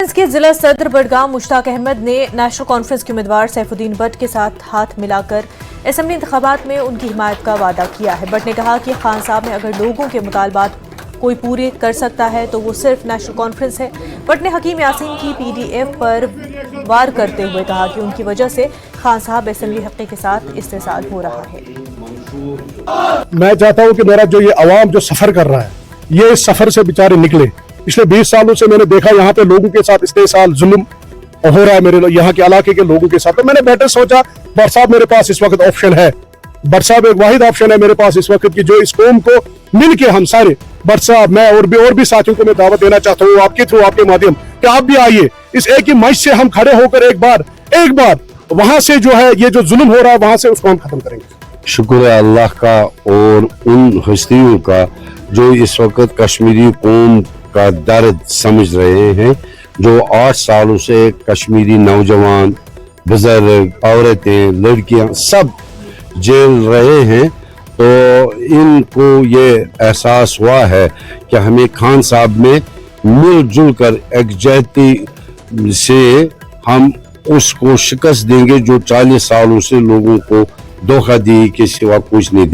Conference के जिला सदर बडगाम मुश्ताक अहमद ने नेशनल कॉन्फ्रेंस के उम्मीदवार सैफुद्दीन भट्ट के साथ हाथ मिलाकर असेंबली इंतखाबात में उनकी हिमायत का वादा किया है। भट्ट ने कहा कि खान साहब में अगर लोगों के मुतालबात कोई पूरे कर सकता है तो वो सिर्फ नेशनल कॉन्फ्रेंस है। भट्ट ने हकीम यासीन की PDF पर वार करते हुए कहा कि उनकी वजह से खान साहब असेंबली हक़्क़े के साथ इस्तेसाल हो रहा है। मैं चाहता हूँ कि मेरा जो ये अवाम जो सफ़र कर रहा है, ये इस सफ़र से बेचारे निकले। पिछले 20 सालों से मैंने देखा यहाँ पे लोगों के साथ इस्तेसाल जुल्म हो रहा है मेरे यहाँ के इलाके के लोगों के साथ। तो मैंने बेटर सोचा भट्ट साहब मेरे पास इस वक्त ऑप्शन है। भट्ट साहब एक वाहिद ऑप्शन है मेरे पास इस वक्त की जो इस कौम को मिल के हम सारे भट्ट साहब मैं और भी साथियों को मैं दावत देना चाहता हूँ आपके थ्रू आपके माध्यम कि आप भी आइए इस एक ही मंच से हम खड़े होकर एक बार वहां से जो है ये जो जुल्म हो रहा है वहां से उसको हम खत्म करेंगे। शुक्र है अल्लाह का और उन हस्तियों का जो इस वक्त कश्मीरी कौम का दर्द समझ रहे हैं, जो 8 सालों से कश्मीरी नौजवान, बुजुर्ग, औरतें, लड़कियां सब जेल रहे हैं। तो इनको ये एहसास हुआ है कि हमें खान साहब में मिलजुल कर एकजुटती से हम उसको शिकस्त देंगे जो 40 सालों से लोगों को धोखा दी के सिवा कुछ नहीं।